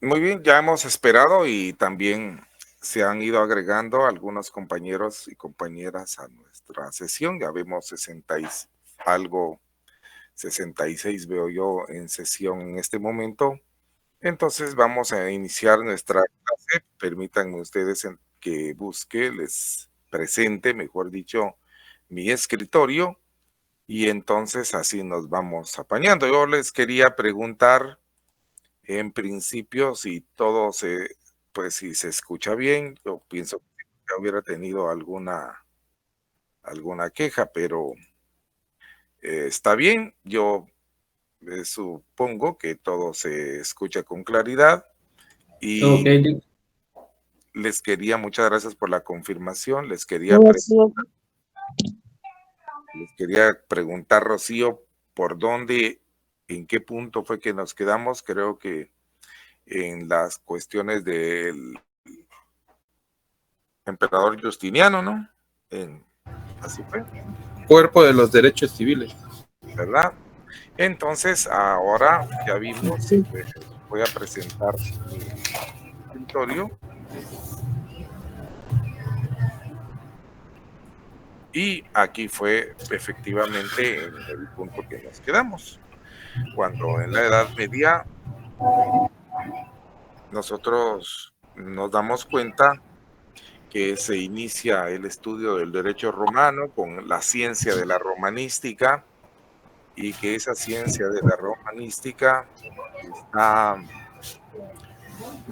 Muy bien, ya hemos esperado y también se han ido agregando algunos compañeros y compañeras a nuestra sesión. Ya vemos 60 y algo, 66 veo yo en sesión en este momento. Entonces vamos a iniciar nuestra clase. Permítanme ustedes que busque, les presente, mejor dicho, mi escritorio y entonces así nos vamos apañando. Yo les quería preguntar en principio, si todo pues si se escucha bien, yo pienso que ya hubiera tenido alguna queja, pero está bien. Yo supongo que todo se escucha con claridad Ok, y muchas gracias por la confirmación. Rocío, Les quería preguntar, Rocío, por dónde, en qué punto fue que nos quedamos. Creo que en las cuestiones del emperador Justiniano, ¿no? Así fue, Cuerpo de los Derechos Civiles. ¿verdad? Entonces, ahora ya vimos, sí. voy a presentar mi escritorio y aquí fue efectivamente en el punto que nos quedamos. Cuando en la Edad Media nosotros nos damos cuenta que se inicia el estudio del derecho romano con la ciencia de la romanística y que esa ciencia de la romanística está,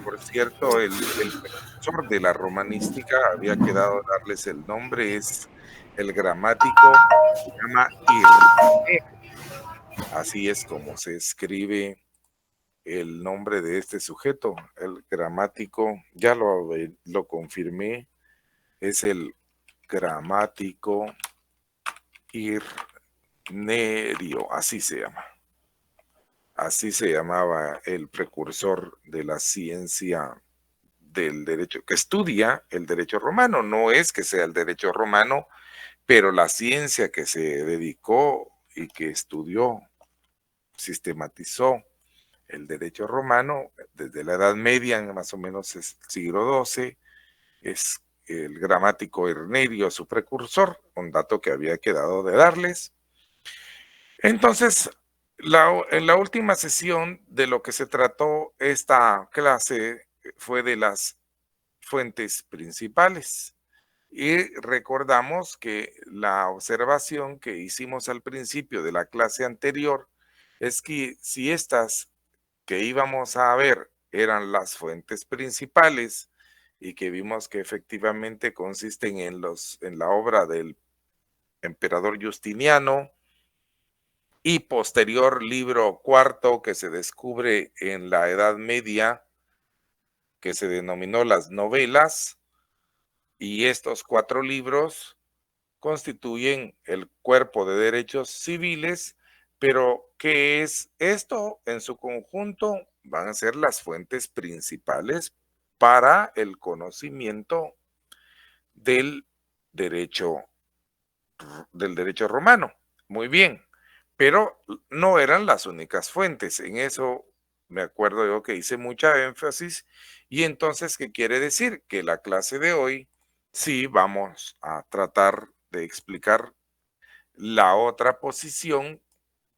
por cierto, el precursor de la romanística, había quedado darles el nombre, es el gramático, se llama Irnerio. Así es como se escribe el nombre de este sujeto, el gramático, ya lo confirmé, es el gramático Irnerio, así se llama. Así se llamaba el precursor de la ciencia del derecho, que estudia el derecho romano. No es que sea el derecho romano, pero la ciencia que se dedicó y que estudió, sistematizó el derecho romano desde la Edad Media, más o menos es el siglo XII, es el gramático Irnerio, su precursor, un dato que había quedado de darles. Entonces, en la última sesión de lo que se trató esta clase fue de las fuentes principales. Y recordamos que la observación que hicimos al principio de la clase anterior es que si estas que íbamos a ver eran las fuentes principales y que vimos que efectivamente consisten en la obra del emperador Justiniano y posterior libro cuarto que se descubre en la Edad Media, que se denominó las novelas, y estos 4 libros constituyen el cuerpo de derechos civiles, pero ¿qué es esto? En su conjunto van a ser las fuentes principales para el conocimiento del derecho, del derecho romano. Muy bien, pero no eran las únicas fuentes. En eso me acuerdo yo que hice mucha énfasis. Y entonces, ¿qué quiere decir? Que la clase de hoy sí vamos a tratar de explicar la otra posición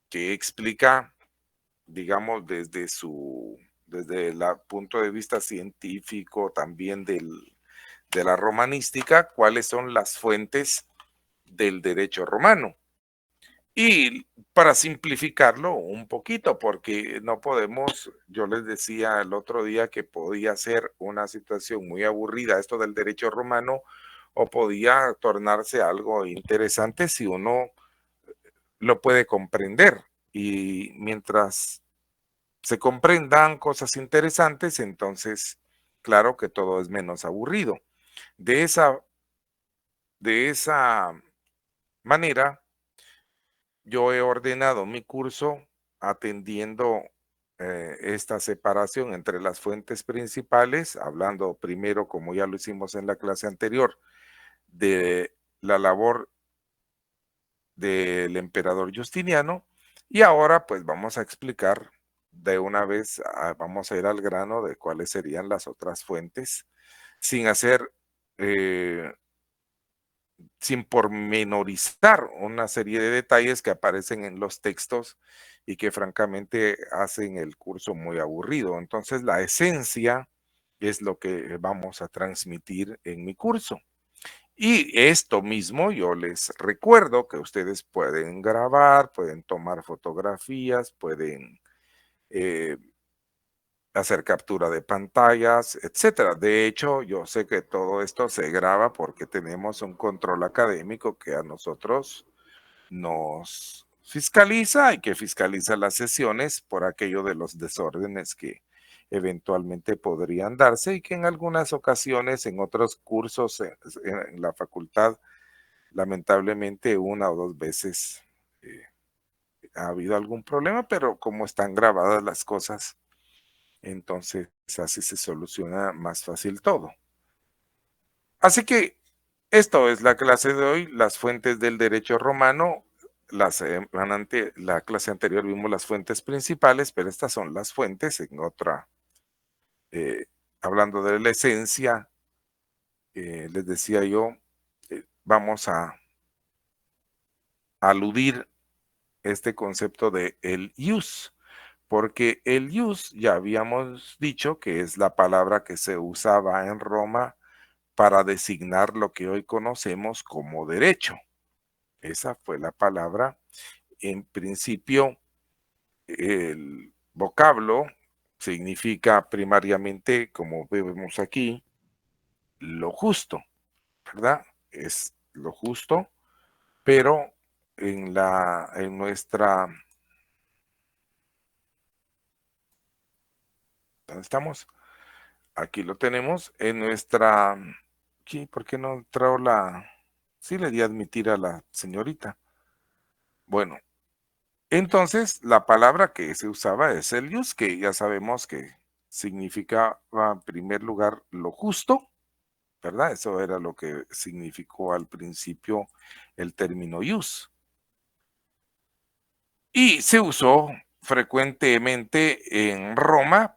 que explica, digamos, desde el punto de vista científico, también de la romanística, cuáles son las fuentes del derecho romano. Y para simplificarlo un poquito, porque no podemos, yo les decía el otro día que podía ser una situación muy aburrida esto del derecho romano o podía tornarse algo interesante si uno lo puede comprender. Y mientras se comprendan cosas interesantes, entonces, claro que todo es menos aburrido. De esa, de esa manera, yo he ordenado mi curso atendiendo esta separación entre las fuentes principales, hablando primero, como ya lo hicimos en la clase anterior, de la labor del emperador Justiniano, y ahora pues vamos a explicar de una vez vamos a ir al grano de cuáles serían las otras fuentes, sin hacer, sin pormenorizar una serie de detalles que aparecen en los textos y que francamente hacen el curso muy aburrido. Entonces, la esencia es lo que vamos a transmitir en mi curso. Y esto mismo yo les recuerdo que ustedes pueden grabar, pueden tomar fotografías, pueden hacer captura de pantallas, etcétera. De hecho, yo sé que todo esto se graba porque tenemos un control académico que a nosotros nos fiscaliza y que fiscaliza las sesiones por aquello de los desórdenes que eventualmente podrían darse y que en algunas ocasiones en otros cursos en la facultad, lamentablemente una o dos veces eh, ha habido algún problema, pero como están grabadas las cosas, entonces así se soluciona más fácil todo. Así que esto es la clase de hoy, las fuentes del derecho romano. La clase anterior vimos las fuentes principales, pero estas son las fuentes en otra, hablando de la esencia, les decía yo, vamos a aludir este concepto de el ius, porque el ius ya habíamos dicho que es la palabra que se usaba en Roma para designar lo que hoy conocemos como derecho. Esa fue la palabra. En principio, el vocablo significa primariamente, como vemos aquí, lo justo, ¿verdad? Es lo justo, pero en nuestra, ¿dónde estamos? Aquí lo tenemos, en nuestra, ¿qué? ¿Por qué no entró la, sí le di a admitir a la señorita? Bueno, entonces, la palabra que se usaba es el ius, que ya sabemos que significaba en primer lugar lo justo, ¿verdad? Eso era lo que significó al principio el término ius. Y se usó frecuentemente en Roma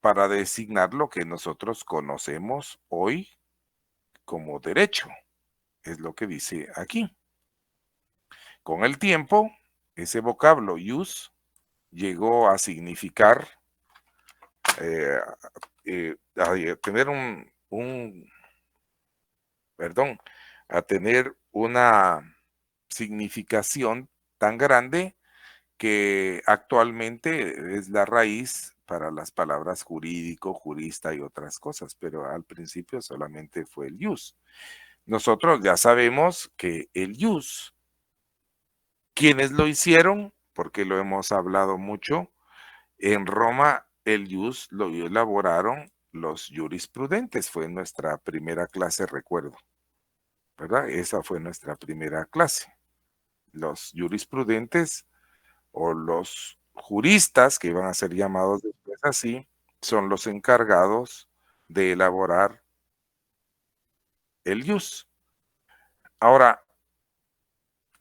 para designar lo que nosotros conocemos hoy como derecho, es lo que dice aquí. Con el tiempo, ese vocablo ius llegó a significar eh, a tener perdón, a tener una significación tan grande que actualmente es la raíz para las palabras jurídico, jurista y otras cosas, pero al principio solamente fue el ius. Nosotros ya sabemos que el ius, ¿quiénes lo hicieron? Porque lo hemos hablado mucho. En Roma, el ius lo elaboraron los jurisprudentes, fue nuestra primera clase, recuerdo, ¿verdad? Esa fue nuestra primera clase. Los jurisprudentes o los juristas, que van a ser llamados después así, son los encargados de elaborar el ius. Ahora,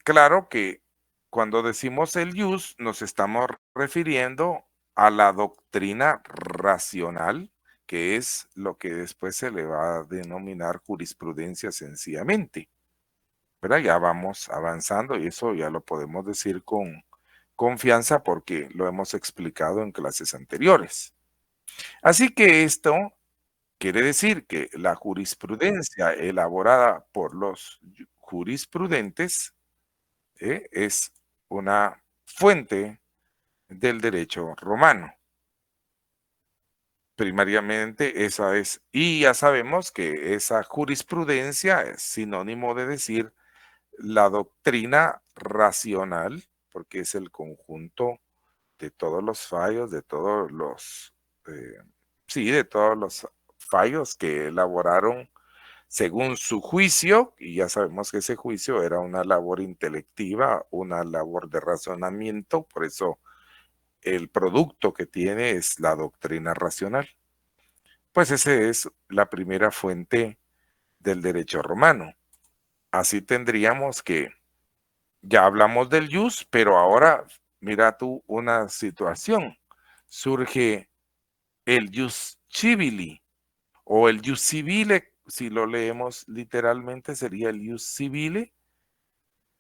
claro que cuando decimos el ius nos estamos refiriendo a la doctrina racional, que es lo que después se le va a denominar jurisprudencia sencillamente, ¿verdad? Ya vamos avanzando y eso ya lo podemos decir con confianza porque lo hemos explicado en clases anteriores. Así que esto quiere decir que la jurisprudencia elaborada por los jurisprudentes es una fuente del derecho romano. Primariamente esa es, y ya sabemos que esa jurisprudencia es sinónimo de decir la doctrina racional, porque es el conjunto de todos los fallos, de todos los, sí, de todos los fallos que elaboraron según su juicio, y ya sabemos que ese juicio era una labor intelectiva, una labor de razonamiento, por eso el producto que tiene es la doctrina racional. Pues esa es la primera fuente del derecho romano. Así tendríamos que, ya hablamos del jus, pero ahora mira tú una situación. surge el jus civili o el jus civile, si lo leemos literalmente sería el jus civile.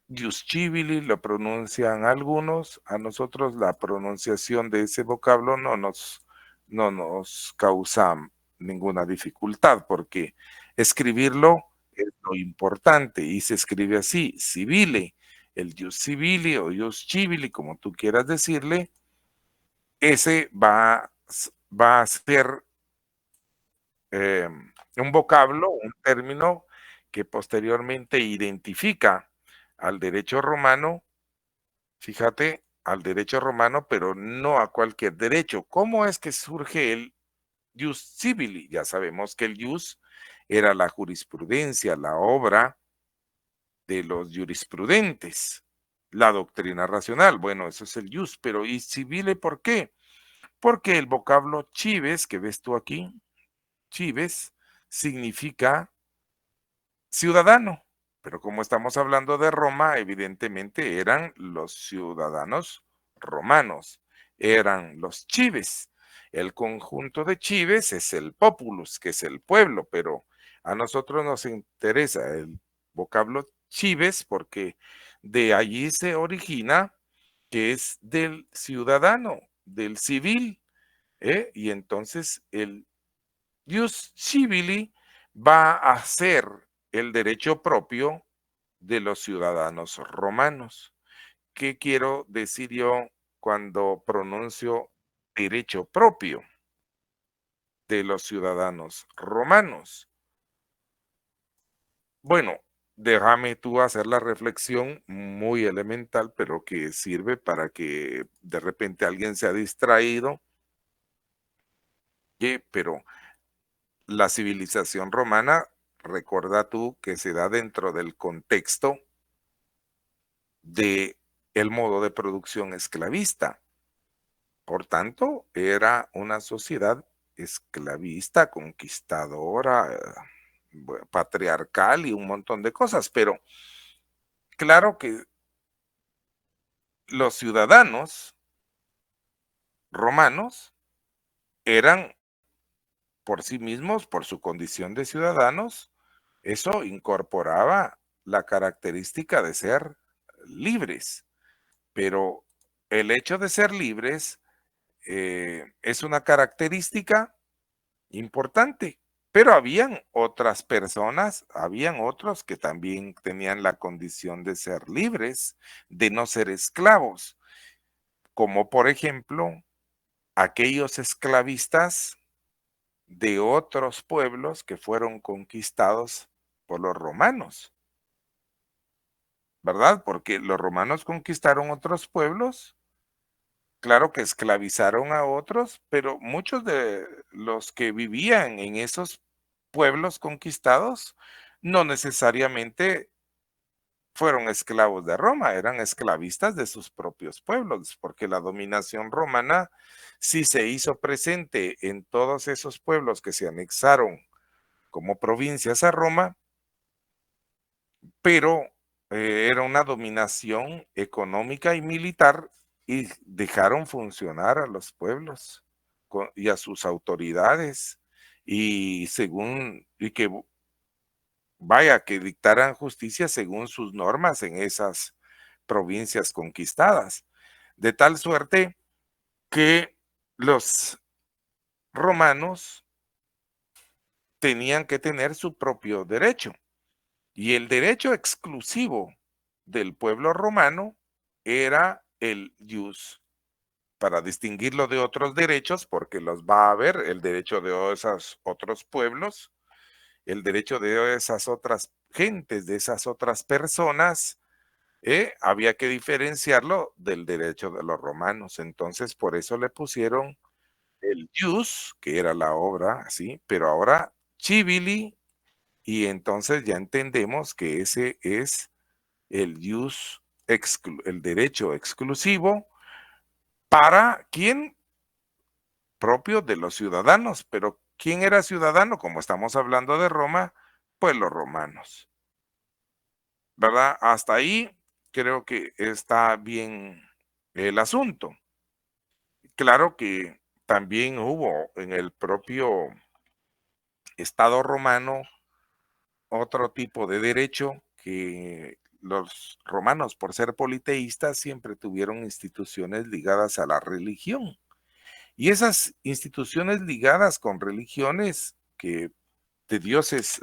Jus civili lo pronuncian algunos, a nosotros la pronunciación de ese vocablo no nos causa ninguna dificultad porque escribirlo es lo importante y se escribe así, civile, el jus civili o jus civili, como tú quieras decirle, ese va a ser un vocablo, un término que posteriormente identifica al derecho romano, fíjate, al derecho romano, pero no a cualquier derecho. ¿Cómo es que surge el jus civili? Ya sabemos que el jus era la jurisprudencia, la obra de los jurisprudentes, la doctrina racional. Bueno, eso es el jus, pero ¿y civile por qué? Porque el vocablo chives, que ves tú aquí, chives, significa ciudadano, pero como estamos hablando de Roma, evidentemente eran los ciudadanos romanos, eran los chives. El conjunto de chives es el populus, que es el pueblo, pero a nosotros nos interesa el vocablo chives porque de allí se origina que es del ciudadano, del civil, ¿eh? Y entonces el Jus civili va a ser el derecho propio de los ciudadanos romanos. ¿Qué quiero decir yo cuando pronuncio derecho propio de los ciudadanos romanos? Bueno, déjame tú hacer la reflexión muy elemental, pero que sirve para que de repente alguien se ha distraído. Pero la civilización romana, recuerda tú que se da dentro del contexto de el modo de producción esclavista. Por tanto, era una sociedad esclavista, conquistadora, patriarcal y un montón de cosas, pero claro que los ciudadanos romanos eran por sí mismos, por su condición de ciudadanos, eso incorporaba la característica de ser libres, pero el hecho de ser libres es una característica importante, pero habían otras personas, habían otros que también tenían la condición de ser libres, de no ser esclavos, como por ejemplo aquellos esclavistas de otros pueblos que fueron conquistados por los romanos, ¿verdad? Porque los romanos conquistaron otros pueblos. Claro que esclavizaron a otros, pero muchos de los que vivían en esos pueblos conquistados no necesariamente fueron esclavos de Roma, eran esclavistas de sus propios pueblos, porque la dominación romana sí se hizo presente en todos esos pueblos que se anexaron como provincias a Roma, pero era una dominación económica y militar y dejaron funcionar a los pueblos y a sus autoridades y y que vaya, que dictaran justicia según sus normas en esas provincias conquistadas. De tal suerte que los romanos tenían que tener su propio derecho. Y el derecho exclusivo del pueblo romano era el jus, para distinguirlo de otros derechos, porque los va a haber, el derecho de esos otros pueblos, el derecho de esas otras gentes, de esas otras personas, había que diferenciarlo del derecho de los romanos. Entonces, por eso le pusieron el jus, que era la obra, ¿sí? Pero ahora civili, y entonces ya entendemos que ese es el el derecho exclusivo para quién, propio de los ciudadanos, pero ¿quién era ciudadano? Como estamos hablando de Roma, pues los romanos, ¿verdad? Hasta ahí creo que está bien el asunto. claro que también hubo en el propio Estado romano otro tipo de derecho que los romanos, por ser politeístas, siempre tuvieron instituciones ligadas a la religión. Y esas instituciones ligadas con religiones que de dioses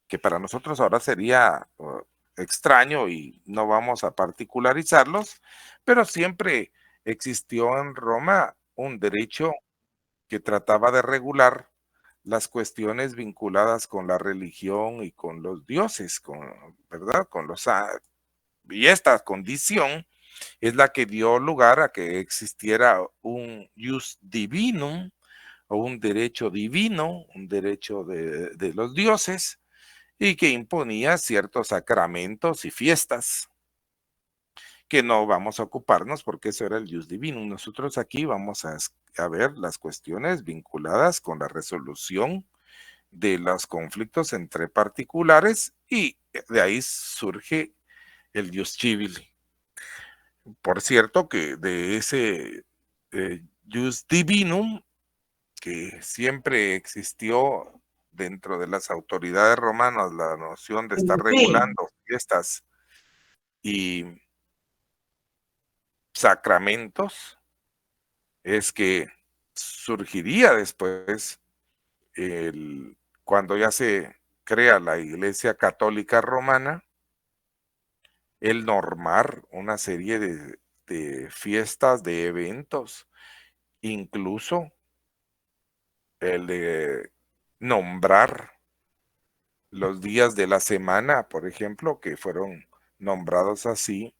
que para nosotros ahora sería extraño y no vamos a particularizarlos, pero siempre existió en Roma un derecho que trataba de regular las cuestiones vinculadas con la religión y con los dioses, ¿verdad? Y esta condición es la que dio lugar a que existiera un jus divinum o un derecho divino, un derecho de los dioses, y que imponía ciertos sacramentos y fiestas que no vamos a ocuparnos porque eso era el jus divinum. Nosotros aquí vamos a ver las cuestiones vinculadas con la resolución de los conflictos entre particulares y de ahí surge el jus civile. Por cierto que de ese jus divinum que siempre existió dentro de las autoridades romanas, la noción de estar regulando fiestas y sacramentos, es que surgiría después, cuando ya se crea la Iglesia Católica Romana, el normar una serie de fiestas, de eventos, incluso el de nombrar los días de la semana, por ejemplo, que fueron nombrados así,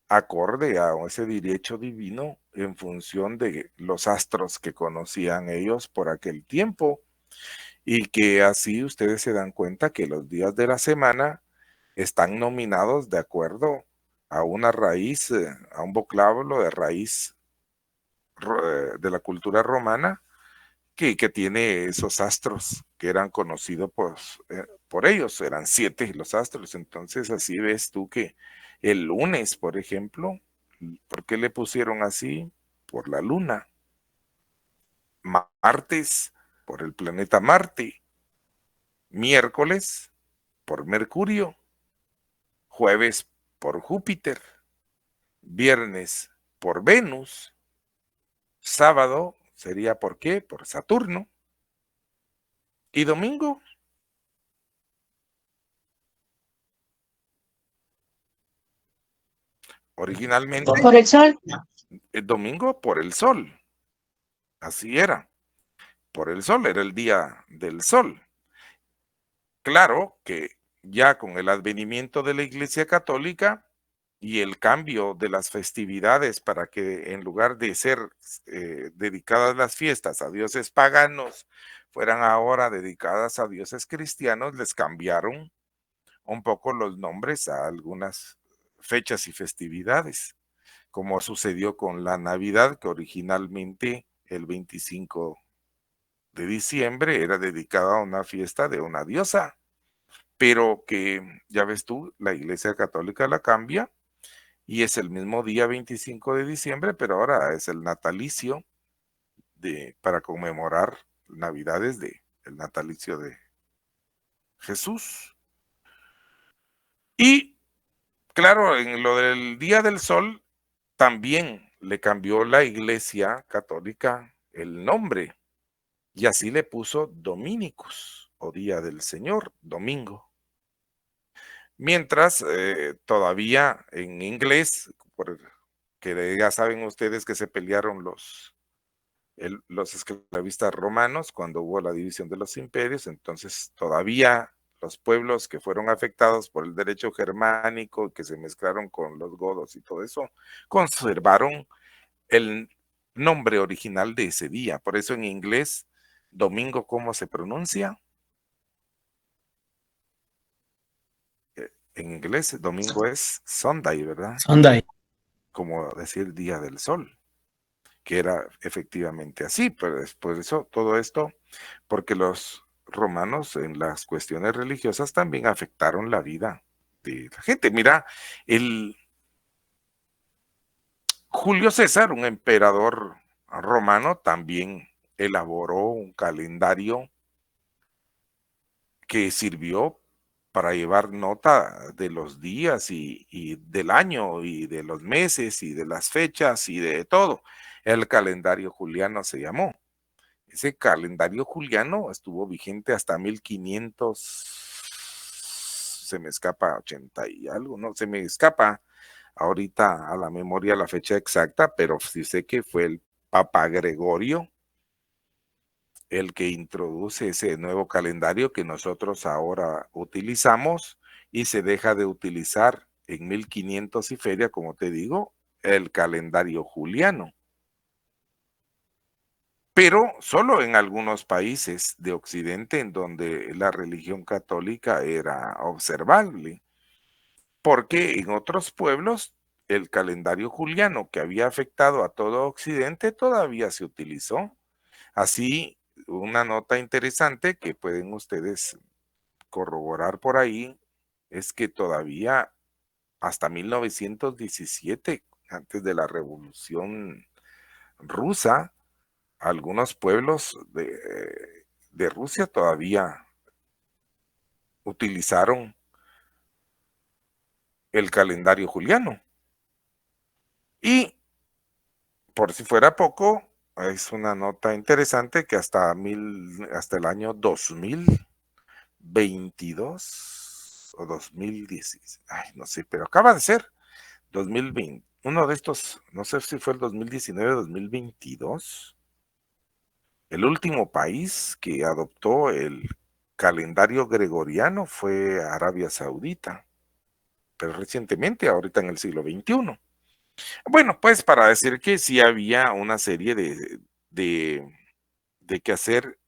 acorde a ese derecho divino en función de los astros que conocían ellos por aquel tiempo, y que así ustedes se dan cuenta que los días de la semana están nominados de acuerdo a una raíz, a un vocablo de raíz de la cultura romana que tiene esos astros que eran conocidos por ellos, eran 7 los astros. Entonces así ves tú que el lunes, por ejemplo, ¿por qué le pusieron así? Por la luna. Martes, por el planeta Marte. Miércoles, por Mercurio. Jueves, por Júpiter. Viernes, por Venus. Sábado sería ¿por qué? Por Saturno. Y domingo, originalmente, Por el sol. el domingo por el sol. Así era. Por el sol, era el día del sol. Claro que ya con el advenimiento de la Iglesia Católica y el cambio de las festividades para que en lugar de ser dedicadas las fiestas a dioses paganos, fueran ahora dedicadas a dioses cristianos, les cambiaron un poco los nombres a algunas fechas y festividades, como sucedió con la Navidad, que originalmente el 25 de diciembre era dedicada a una fiesta de una diosa, pero que, ya ves tú, la Iglesia Católica la cambia y es el mismo día 25 de diciembre, pero ahora es el natalicio para conmemorar Navidades el natalicio de Jesús. Y claro, en lo del Día del Sol, también le cambió la Iglesia Católica el nombre y así le puso Dominicus o Día del Señor, domingo. Mientras todavía en inglés, que ya saben ustedes que se pelearon los esclavistas romanos cuando hubo la división de los imperios, entonces todavía los pueblos que fueron afectados por el derecho germánico, que se mezclaron con los godos y todo eso, conservaron el nombre original de ese día. Por eso en inglés, domingo, ¿cómo se pronuncia? En inglés, domingo es Sunday, ¿verdad? Sunday. Como decir día del sol, que era efectivamente así, pero después de eso, todo esto, porque los romanos en las cuestiones religiosas también afectaron la vida de la gente. Mira, Julio César, un emperador romano, también elaboró un calendario que sirvió para llevar nota de los días y del año y de los meses y de las fechas y de todo. El calendario juliano se llamó. Ese calendario juliano estuvo vigente hasta 1500, se me escapa 80 y algo, no, se me escapa ahorita a la memoria la fecha exacta, pero sí sé que fue el Papa Gregorio el que introduce ese nuevo calendario que nosotros ahora utilizamos y se deja de utilizar en 1500 y feria, como te digo, el calendario juliano. Pero solo en algunos países de Occidente en donde la religión católica era observable, porque en otros pueblos el calendario juliano que había afectado a todo Occidente todavía se utilizó. Así, una nota interesante que pueden ustedes corroborar por ahí es que todavía hasta 1917, antes de la Revolución Rusa, algunos pueblos de Rusia todavía utilizaron el calendario juliano. Y por si fuera poco, es una nota interesante que hasta el año 2022 o 2010, ay, no sé, pero acaba de ser 2020, uno de estos, no sé si fue el 2019 o 2022, el último país que adoptó el calendario gregoriano fue Arabia Saudita, pero recientemente, ahorita en el siglo XXI. Bueno, pues para decir que sí había una serie de, de qué hacer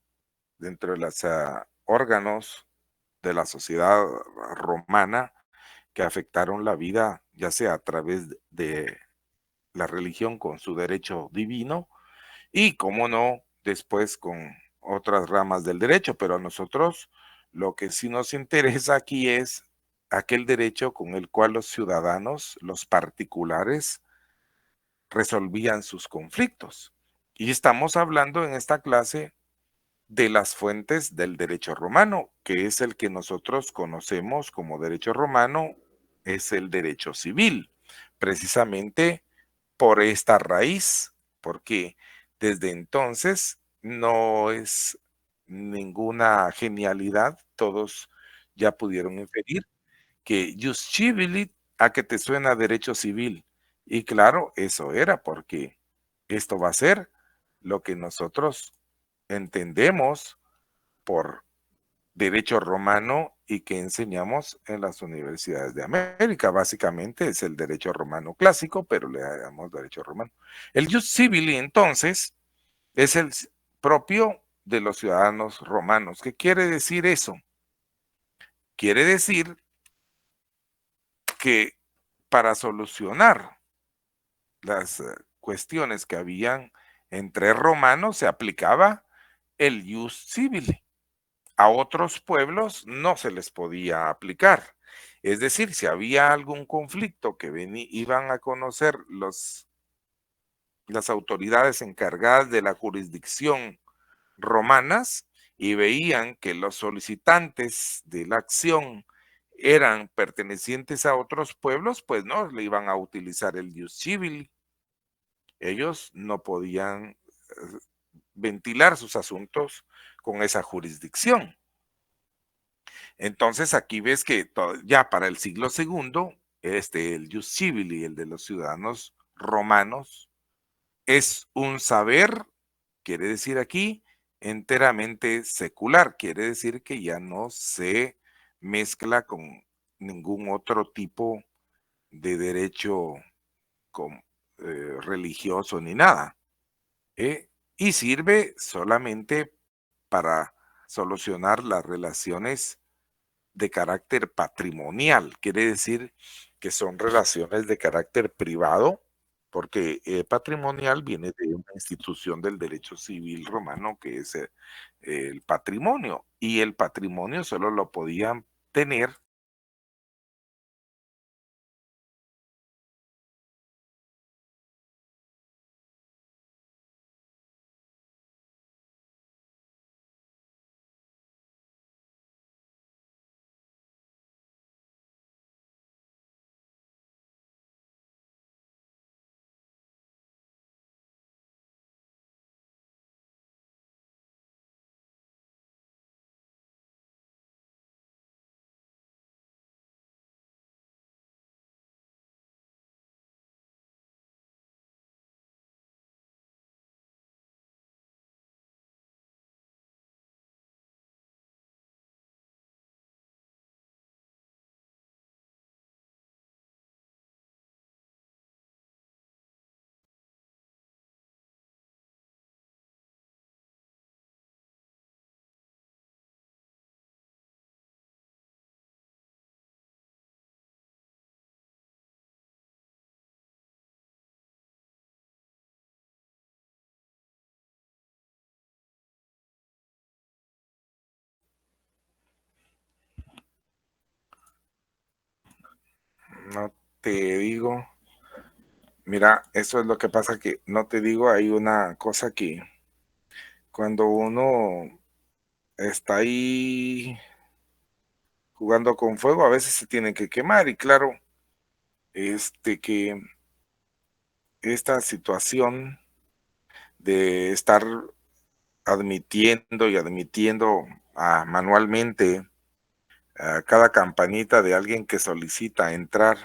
dentro de los órganos de la sociedad romana que afectaron la vida, ya sea a través de la religión con su derecho divino y, cómo no, después con otras ramas del derecho, pero a nosotros lo que sí nos interesa aquí es aquel derecho con el cual los ciudadanos, los particulares, resolvían sus conflictos. Y estamos hablando en esta clase de las fuentes del derecho romano, que es el que nosotros conocemos como derecho romano, es el derecho civil, precisamente por esta raíz, porque desde entonces no es ninguna genialidad, todos ya pudieron inferir que jus civili, a que te suena derecho civil. Y claro, eso era porque esto va a ser lo que nosotros entendemos por derecho romano y que enseñamos en las universidades de América. Básicamente es el derecho romano clásico, pero le damos derecho romano. El jus civili, entonces, es el propio de los ciudadanos romanos. ¿Qué quiere decir eso? Quiere decir que para solucionar las cuestiones que habían entre romanos se aplicaba el jus civili. A otros pueblos no se les podía aplicar. Es decir, si había algún conflicto que iban a conocer las autoridades encargadas de la jurisdicción romanas y veían que los solicitantes de la acción eran pertenecientes a otros pueblos, pues no le iban a utilizar el jus civil. Ellos no podían ventilar sus asuntos con esa jurisdicción. Entonces aquí ves que ya para el siglo segundo, el jus civili, el de los ciudadanos romanos, es un saber, quiere decir aquí, enteramente secular, quiere decir que ya no se mezcla con ningún otro tipo de derecho con, religioso ni nada, y sirve solamente para solucionar las relaciones de carácter patrimonial, quiere decir que son relaciones de carácter privado, porque patrimonial viene de una institución del derecho civil romano que es el patrimonio, y el patrimonio solo lo podían tener No te digo. Mira, eso es lo que pasa, que no te digo, hay una cosa que cuando uno está ahí jugando con fuego, a veces se tiene que quemar. Y claro, que esta situación de estar admitiendo y admitiendo manualmente a cada campanita de alguien que solicita entrar,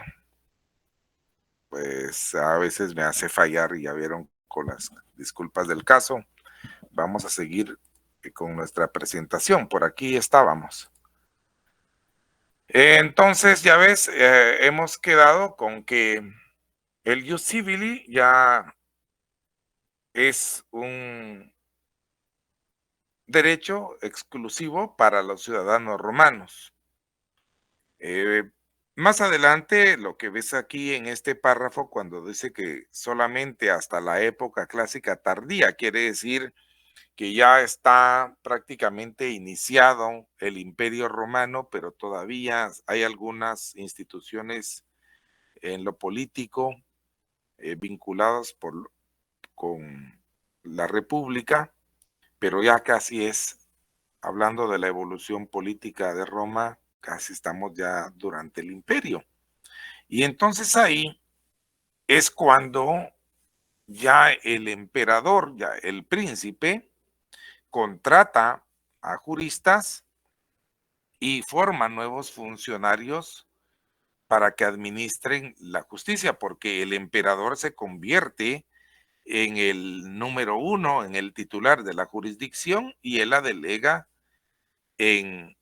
pues a veces me hace fallar, y ya vieron, con las disculpas del caso. Vamos a seguir con nuestra presentación. Por aquí estábamos. Entonces, ya ves, hemos quedado con que el Ius Civili ya es un derecho exclusivo para los ciudadanos romanos. Más adelante, lo que ves aquí en este párrafo, cuando dice que solamente hasta la época clásica tardía, quiere decir que ya está prácticamente iniciado el Imperio Romano, pero todavía hay algunas instituciones en lo político vinculadas con la República, pero ya casi es, hablando de la evolución política de Roma, casi estamos ya durante el Imperio. Y entonces ahí es cuando ya el emperador, ya el príncipe, contrata a juristas y forma nuevos funcionarios para que administren la justicia, porque el emperador se convierte en el número uno, en el titular de la jurisdicción, y él la delega en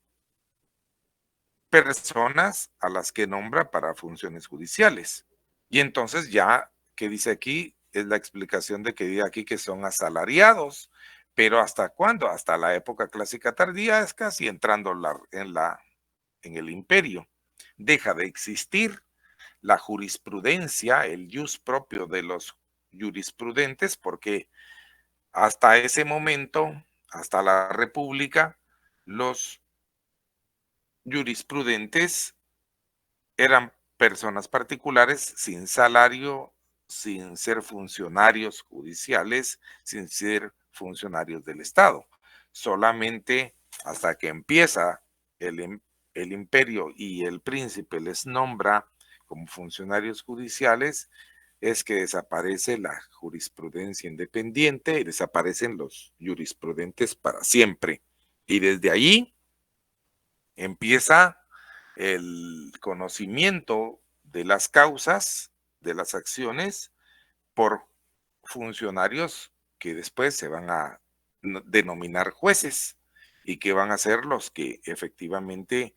personas a las que nombra para funciones judiciales. Y entonces ya, que dice aquí, es la explicación de que diga aquí que son asalariados. Pero ¿hasta cuándo? Hasta la época clásica tardía, es casi entrando en el imperio. Deja de existir la jurisprudencia, el jus propio de los jurisprudentes, porque hasta ese momento, hasta la República, los jurisprudentes eran personas particulares sin salario, sin ser funcionarios judiciales, sin ser funcionarios del Estado. Solamente hasta que empieza el imperio y el príncipe les nombra como funcionarios judiciales, es que desaparece la jurisprudencia independiente y desaparecen los jurisprudentes para siempre. Y desde ahí empieza el conocimiento de las causas, de las acciones, por funcionarios que después se van a denominar jueces, y que van a ser los que efectivamente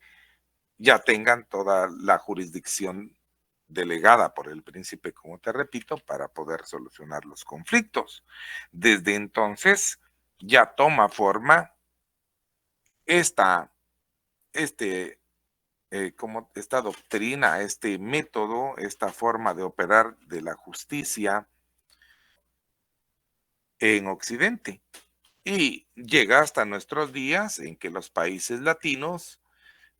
ya tengan toda la jurisdicción delegada por el príncipe, como te repito, para poder solucionar los conflictos. Desde entonces ya toma forma esta, este, como esta doctrina, este método, esta forma de operar de la justicia en Occidente. Y llega hasta nuestros días en que los países latinos,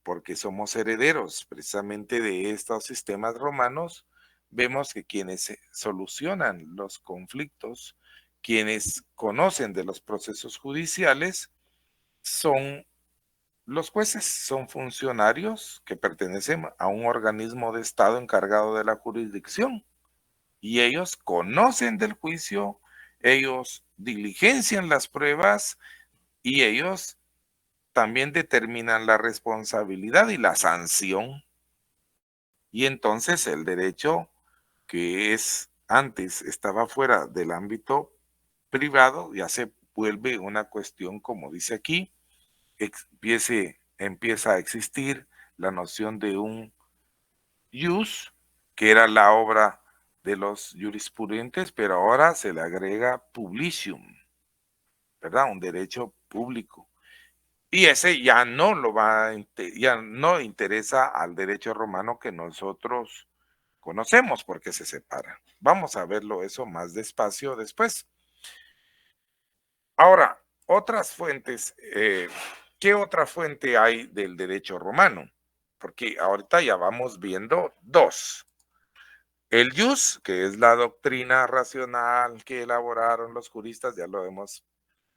porque somos herederos precisamente de estos sistemas romanos, vemos que quienes solucionan los conflictos, quienes conocen de los procesos judiciales, son los jueces, son funcionarios que pertenecen a un organismo de Estado encargado de la jurisdicción, y ellos conocen del juicio, ellos diligencian las pruebas, y ellos también determinan la responsabilidad y la sanción. Y entonces el derecho, que es antes estaba fuera del ámbito privado, ya se vuelve una cuestión, como dice aquí, empieza a existir la noción de un ius, que era la obra de los jurisprudentes, pero ahora se le agrega publicium, ¿verdad? Un derecho público. Y ese ya no ya no interesa al derecho romano que nosotros conocemos, porque se separa. Vamos a verlo eso más despacio después. Ahora, otras fuentes, ¿qué otra fuente hay del derecho romano? porque ahorita ya vamos viendo dos. El jus, que es la doctrina racional que elaboraron los juristas, ya lo vemos,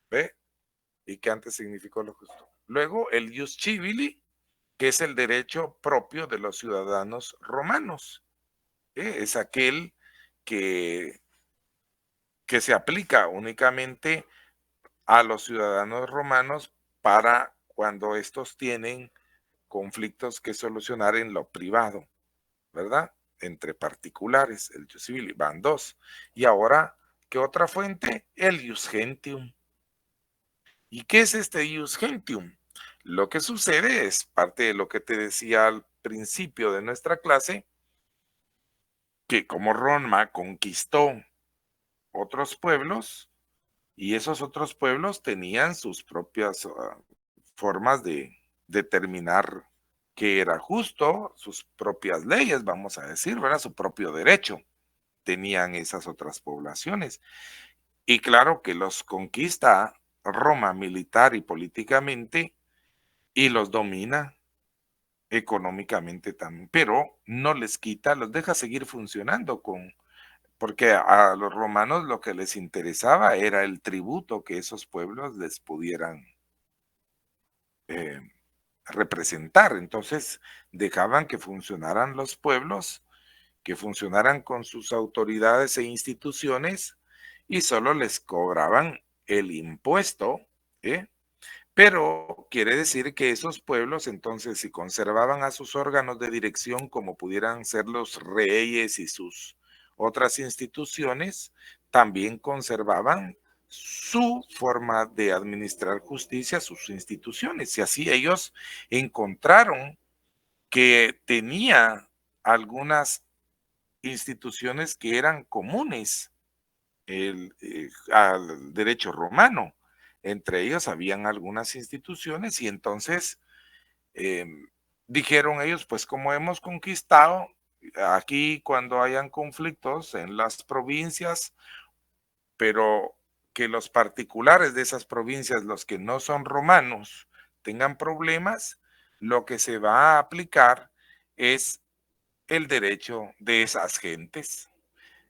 ¿ve? Y que antes significó lo justo. Luego, el jus civili, que es el derecho propio de los ciudadanos romanos. Es aquel que, que se aplica únicamente a los ciudadanos romanos para cuando estos tienen conflictos que solucionar en lo privado, ¿verdad? Entre particulares, el jus civili, van dos. Y ahora, ¿qué otra fuente? El jus gentium. ¿Y qué es este jus gentium? Lo que sucede es parte de lo que te decía al principio de nuestra clase, que como Roma conquistó otros pueblos y esos otros pueblos tenían sus propias formas de determinar qué era justo, sus propias leyes, vamos a decir, ¿verdad? Su propio derecho tenían esas otras poblaciones. Y claro que los conquista Roma militar y políticamente y los domina económicamente también, pero no les quita, los deja seguir funcionando porque a los romanos lo que les interesaba era el tributo que esos pueblos les pudieran eh, representar. Entonces dejaban que funcionaran los pueblos, que funcionaran con sus autoridades e instituciones y solo les cobraban el impuesto, ¿eh? Pero quiere decir que esos pueblos, entonces, si conservaban a sus órganos de dirección como pudieran ser los reyes y sus otras instituciones, también conservaban su forma de administrar justicia, sus instituciones. Y así ellos encontraron que tenía algunas instituciones que eran comunes al derecho romano. Entre ellos habían algunas instituciones y entonces eh, dijeron ellos, pues como hemos conquistado, aquí cuando hayan conflictos en las provincias, pero que los particulares de esas provincias, los que no son romanos, tengan problemas, lo que se va a aplicar es el derecho de esas gentes,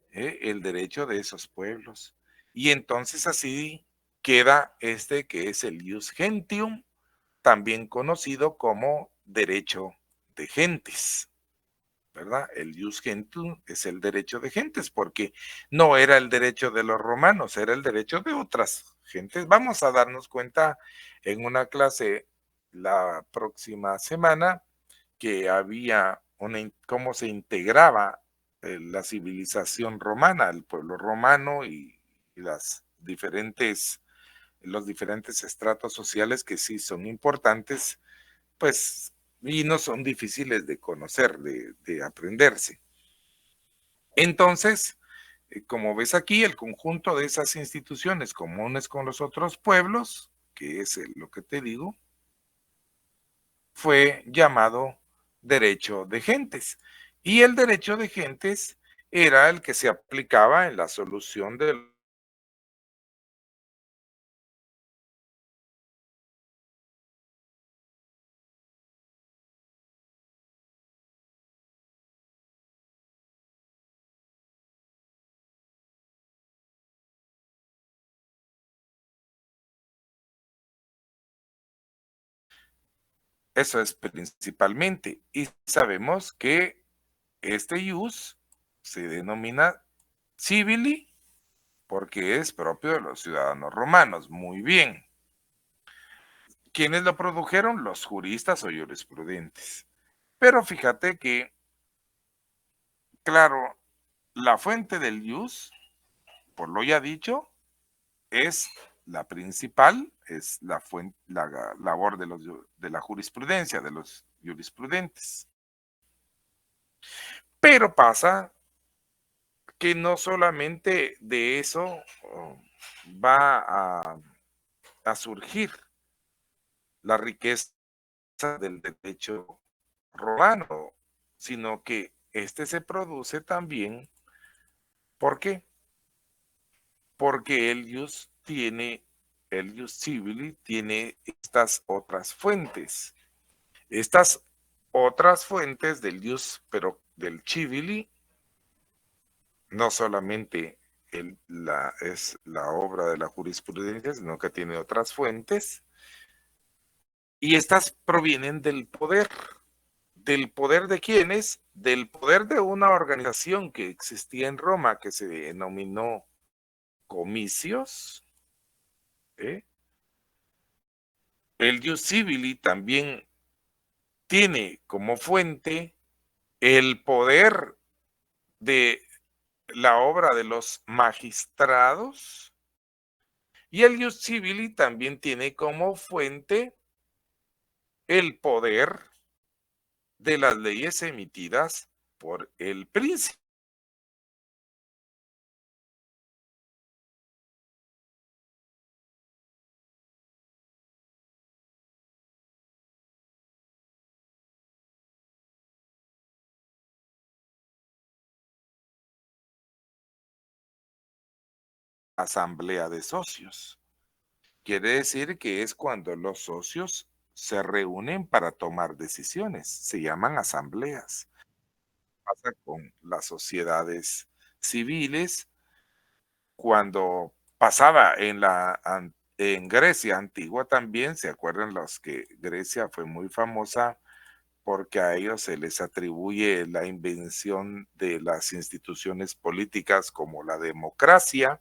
el derecho de esos pueblos. Y entonces así queda este que es el jus gentium, también conocido como derecho de gentes, ¿verdad? El jus gentium es el derecho de gentes, porque no era el derecho de los romanos, era el derecho de otras gentes. Vamos a darnos cuenta en una clase la próxima semana que había cómo se integraba la civilización romana, el pueblo romano y los diferentes estratos sociales que sí son importantes, pues, y no son difíciles de conocer, de aprenderse. Entonces, como ves aquí, el conjunto de esas instituciones comunes con los otros pueblos, que es lo que te digo, fue llamado derecho de gentes. Y el derecho de gentes era el que se aplicaba en la solución del... Eso es principalmente. Y sabemos que este ius se denomina civili porque es propio de los ciudadanos romanos. Muy bien. ¿Quiénes lo produjeron? Los juristas o jurisprudentes. Pero fíjate que, claro, la fuente del ius, por lo ya dicho, es la principal, es la labor de la jurisprudencia, de los jurisprudentes. Pero pasa que no solamente de eso va a surgir la riqueza del derecho romano, sino que este se produce también, ¿por qué? Porque el ius civili tiene estas otras fuentes. Estas otras fuentes del Ius, pero del Civili, no solamente es la obra de la jurisprudencia, sino que tiene otras fuentes, y estas provienen del poder. ¿Del poder de quiénes? Del poder de una organización que existía en Roma que se denominó comicios. ¿eh? El Ius Civili también tiene como fuente el poder de la obra de los magistrados, y el Ius Civili también tiene como fuente el poder de las leyes emitidas por el príncipe. Asamblea de socios. Quiere decir que es cuando los socios se reúnen para tomar decisiones. Se llaman asambleas. Pasa con las sociedades civiles. Cuando pasaba en Grecia antigua también, ¿se acuerdan los que Grecia fue muy famosa porque a ellos se les atribuye la invención de las instituciones políticas como la democracia,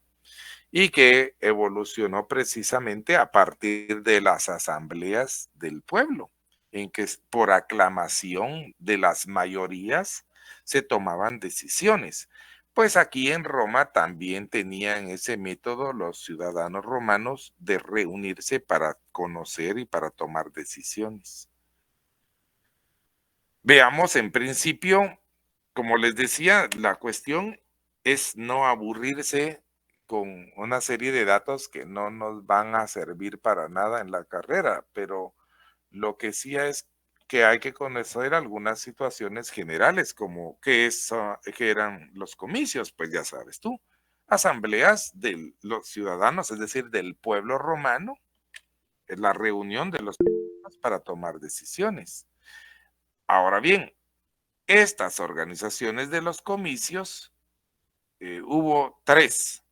y que evolucionó precisamente a partir de las asambleas del pueblo, en que por aclamación de las mayorías se tomaban decisiones? Pues aquí en Roma también tenían ese método los ciudadanos romanos de reunirse para conocer y para tomar decisiones. Veamos en principio, como les decía, la cuestión es no aburrirse con una serie de datos que no nos van a servir para nada en la carrera, pero lo que sí es que hay que conocer algunas situaciones generales, como qué eran los comicios, pues ya sabes tú, asambleas de los ciudadanos, es decir, del pueblo romano, es la reunión de los ciudadanos para tomar decisiones. Ahora bien, estas organizaciones de los comicios, hubo tres,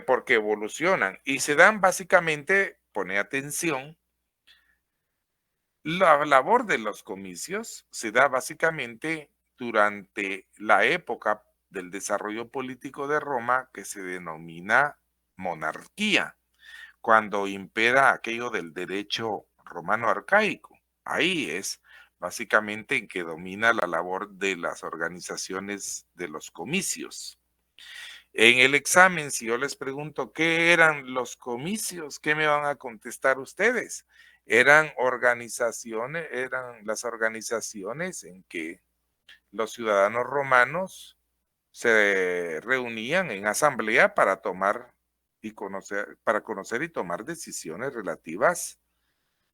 porque evolucionan y se dan básicamente, pone atención, la labor de los comicios se da básicamente durante la época del desarrollo político de Roma que se denomina monarquía, cuando impera aquello del derecho romano arcaico. Ahí es básicamente en que domina la labor de las organizaciones de los comicios. En el examen, si yo les pregunto qué eran los comicios, ¿qué me van a contestar ustedes? Eran las organizaciones en que los ciudadanos romanos se reunían en asamblea para conocer y tomar decisiones relativas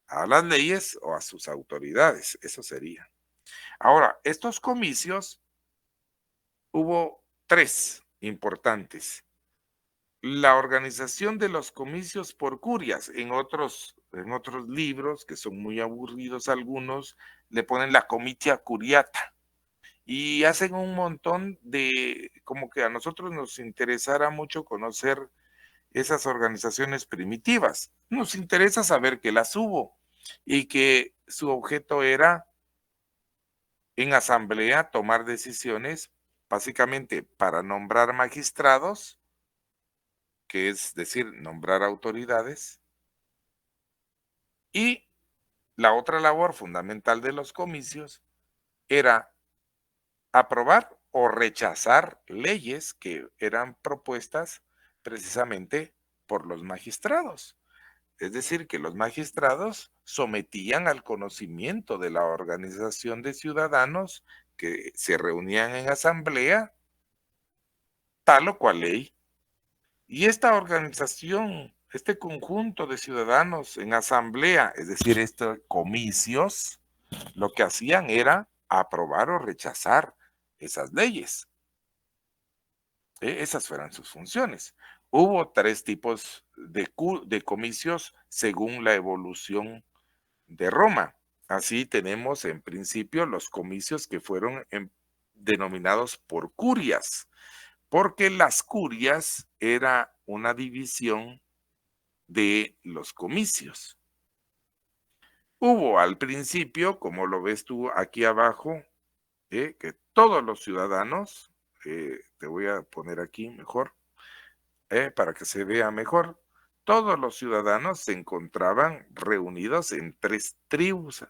a las leyes o a sus autoridades. Eso sería. Ahora, estos comicios, hubo tres importantes. La organización de los comicios por curias. En otros libros, que son muy aburridos algunos, le ponen la comitia curiata. Y hacen un montón de, como que a nosotros nos interesara mucho conocer esas organizaciones primitivas. Nos interesa saber que las hubo y que su objeto era en asamblea tomar decisiones, básicamente para nombrar magistrados, que es decir, nombrar autoridades, y la otra labor fundamental de los comicios era aprobar o rechazar leyes que eran propuestas precisamente por los magistrados. Es decir, que los magistrados sometían al conocimiento de la organización de ciudadanos que se reunían en asamblea tal o cual ley. Y esta organización, este conjunto de ciudadanos en asamblea, es decir, estos comicios, lo que hacían era aprobar o rechazar esas leyes. Esas fueron sus funciones. Hubo tres tipos de comicios según la evolución de Roma. Así tenemos en principio los comicios que fueron denominados por curias, porque las curias era una división de los comicios. Hubo al principio, como lo ves tú aquí abajo, que todos los ciudadanos, te voy a poner aquí mejor, para que se vea mejor, todos los ciudadanos se encontraban reunidos en tres tribus,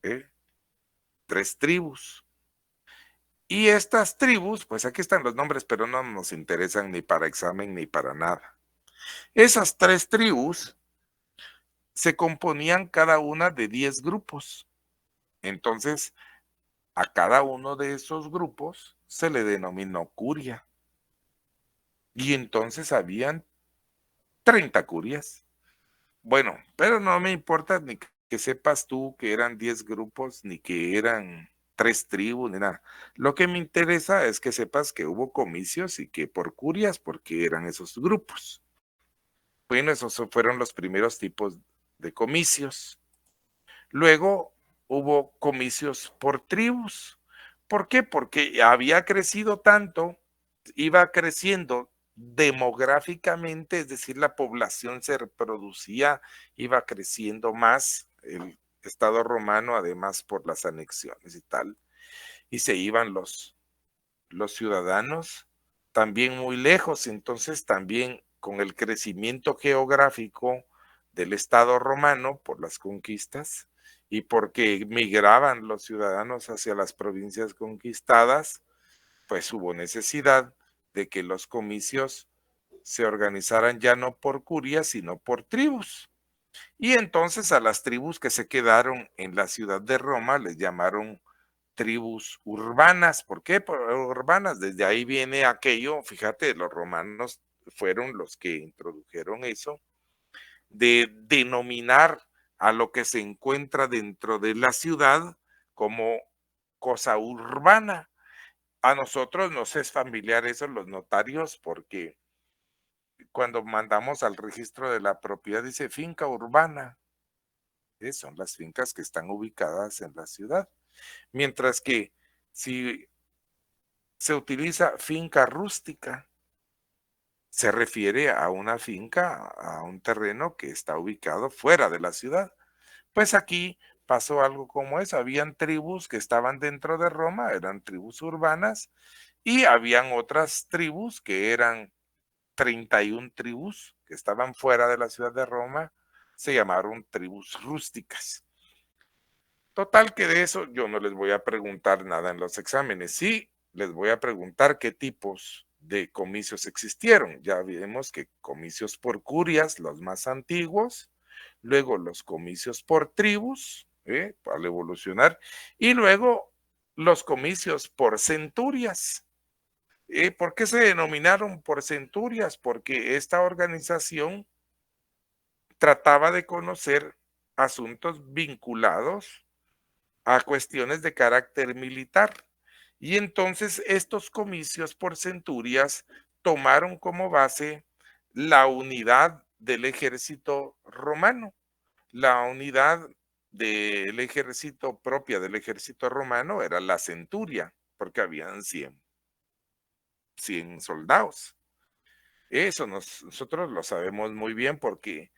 ¿eh? Tres tribus. Y estas tribus, pues aquí están los nombres, pero no nos interesan ni para examen ni para nada. Esas tres tribus se componían cada una de 10 grupos. Entonces, a cada uno de esos grupos se le denominó curia. Y entonces habían 30 curias. Bueno, pero no me importa ni que sepas tú que eran 10 grupos, ni que eran 3 tribus, ni nada. Lo que me interesa es que sepas que hubo comicios y que por curias, porque eran esos grupos. Bueno, esos fueron los primeros tipos de comicios. Luego hubo comicios por tribus. ¿Por qué? Porque había crecido tanto, iba creciendo demográficamente, es decir, la población se reproducía, iba creciendo más el Estado romano, además por las anexiones y tal, y se iban los ciudadanos también muy lejos, entonces también con el crecimiento geográfico del Estado romano por las conquistas y porque migraban los ciudadanos hacia las provincias conquistadas, pues hubo necesidad de que los comicios se organizaran ya no por curias, sino por tribus. Y entonces a las tribus que se quedaron en la ciudad de Roma les llamaron tribus urbanas. ¿Por qué urbanas? Desde ahí viene aquello, fíjate, los romanos fueron los que introdujeron eso, de denominar a lo que se encuentra dentro de la ciudad como cosa urbana. A nosotros nos es familiar eso, los notarios, porque cuando mandamos al registro de la propiedad dice finca urbana, son las fincas que están ubicadas en la ciudad. Mientras que si se utiliza finca rústica, se refiere a una finca, a un terreno que está ubicado fuera de la ciudad. Pues aquí pasó algo como eso, habían tribus que estaban dentro de Roma, eran tribus urbanas, y habían otras tribus que eran 31 tribus que estaban fuera de la ciudad de Roma, se llamaron tribus rústicas. Total que de eso yo no les voy a preguntar nada en los exámenes. Sí, les voy a preguntar qué tipos de comicios existieron. Ya vimos que comicios por curias, los más antiguos, luego los comicios por tribus, al evolucionar, y luego los comicios por centurias. ¿Por qué se denominaron por centurias? Porque esta organización trataba de conocer asuntos vinculados a cuestiones de carácter militar. Y entonces estos comicios por centurias tomaron como base la unidad del ejército romano. La unidad del ejército propia del ejército romano era la centuria, porque habían 100 soldados. Eso nosotros lo sabemos muy bien porque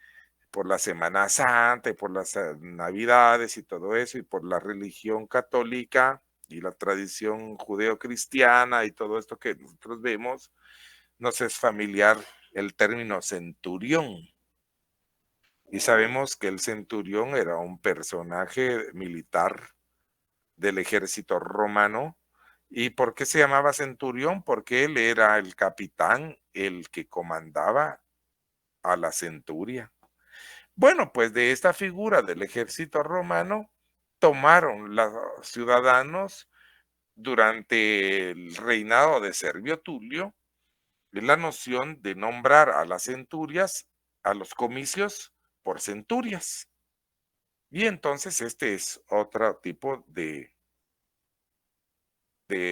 por la Semana Santa y por las Navidades y todo eso, y por la religión católica y la tradición judeocristiana y todo esto que nosotros vemos, nos es familiar el término centurión. Y sabemos que el centurión era un personaje militar del ejército romano. ¿Y por qué se llamaba centurión? Porque él era el capitán, el que comandaba a la centuria. Bueno, pues de esta figura del ejército romano tomaron los ciudadanos durante el reinado de Servio Tulio la noción de nombrar a las centurias, a los comicios por centurias. Y entonces este es otro tipo de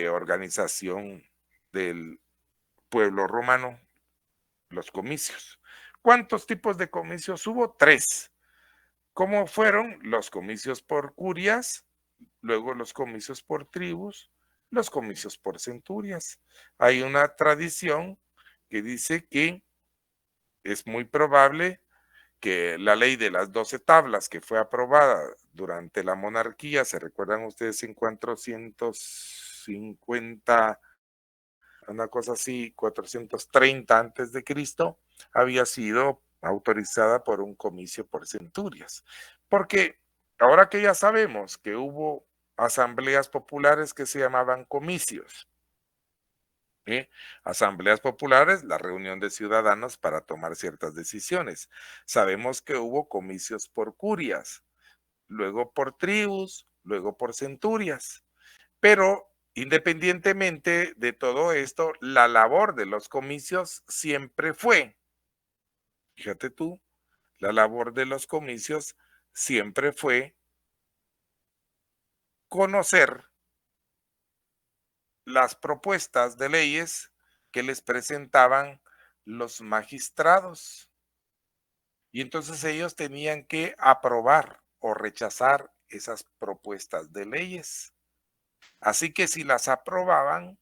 organización del pueblo romano, los comicios. ¿Cuántos tipos de comicios hubo? 3. como fueron los comicios por curias, luego los comicios por tribus, los comicios por centurias. Hay una tradición que dice que es muy probable que la ley de las 12 tablas que fue aprobada durante la monarquía, ¿se recuerdan ustedes en 450, una cosa así, 430 antes de Cristo, había sido autorizada por un comicio por centurias? Porque ahora que ya sabemos que hubo asambleas populares que se llamaban comicios, ¿sí? Asambleas populares, la reunión de ciudadanos para tomar ciertas decisiones. Sabemos que hubo comicios por curias, luego por tribus, luego por centurias. Pero independientemente de todo esto, la labor de los comicios siempre fue, fíjate tú, la labor de los comicios siempre fue conocer las propuestas de leyes que les presentaban los magistrados. Y entonces ellos tenían que aprobar o rechazar esas propuestas de leyes. Así que si las aprobaban,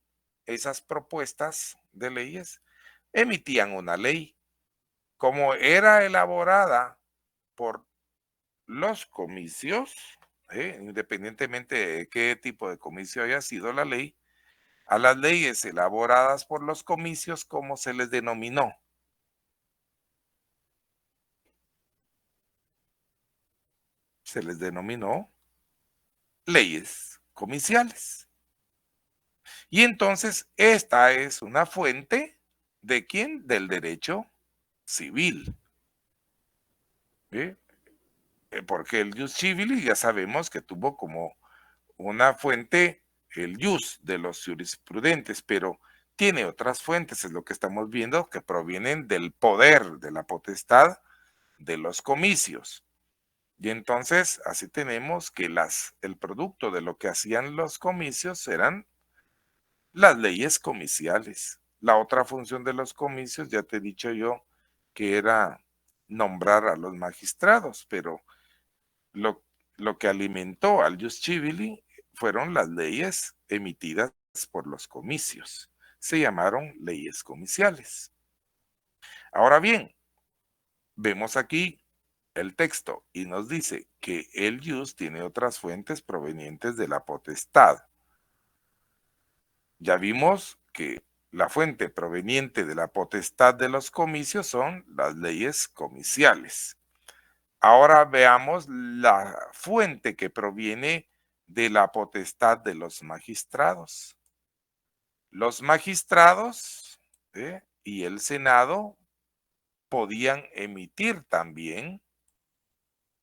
esas propuestas de leyes, emitían una ley. Como era elaborada por los comicios, independientemente de qué tipo de comicio haya sido la ley, a las leyes elaboradas por los comicios, ¿cómo se les denominó? Se les denominó leyes comiciales. Y entonces esta es una fuente ¿de quién? Del derecho civil. ¿Sí? Porque el jus civili ya sabemos que tuvo como una fuente el jus de los jurisprudentes, pero tiene otras fuentes, es lo que estamos viendo, que provienen del poder, de la potestad de los comicios. Y entonces así tenemos que el producto de lo que hacían los comicios eran las leyes comiciales. La otra función de los comicios, ya te he dicho yo, que era nombrar a los magistrados, pero lo, lo que alimentó al jus civili fueron las leyes emitidas por los comicios. Se llamaron leyes comiciales. Ahora bien, vemos aquí el texto y nos dice que el jus tiene otras fuentes provenientes de la potestad. Ya vimos que la fuente proveniente de la potestad de los comicios son las leyes comiciales. Ahora veamos la fuente que proviene de la potestad de los magistrados. Los magistrados y el Senado podían emitir también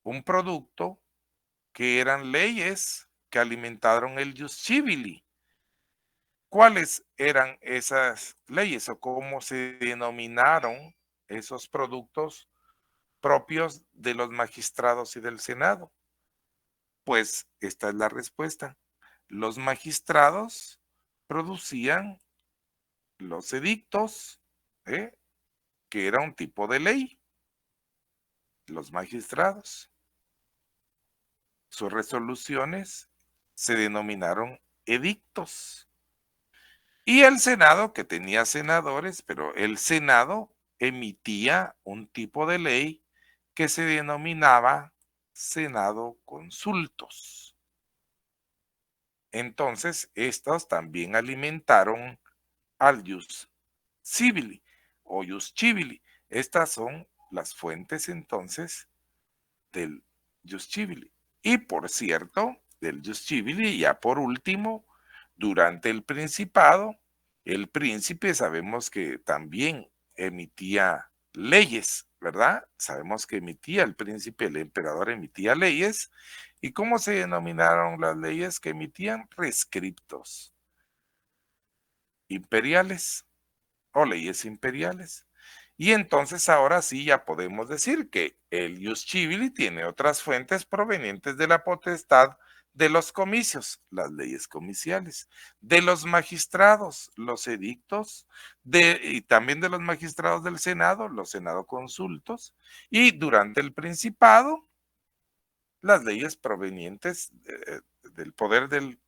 un producto que eran leyes que alimentaron el jus civili. ¿Cuáles eran esas leyes o cómo se denominaron esos productos propios de los magistrados y del Senado? Pues esta es la respuesta. Los magistrados producían los edictos, que era un tipo de ley. Los magistrados, sus resoluciones se denominaron edictos. Y el Senado, que tenía senadores, pero el Senado emitía un tipo de ley que se denominaba Senado consultos. Entonces, estos también alimentaron al jus civili o jus civili. Estas son las fuentes entonces del jus civili. Y por cierto, del jus civili, ya por último, durante el principado, el príncipe sabemos que también emitía leyes, ¿verdad? Sabemos que emitía el príncipe, el emperador emitía leyes. ¿Y cómo se denominaron las leyes que emitían? Rescriptos imperiales o leyes imperiales. Y entonces ahora sí ya podemos decir que el jus civili tiene otras fuentes provenientes de la potestad de los comicios, las leyes comiciales, de los magistrados, los edictos, y también de los magistrados del Senado, los Senado consultos, y durante el Principado, las leyes provenientes del poder del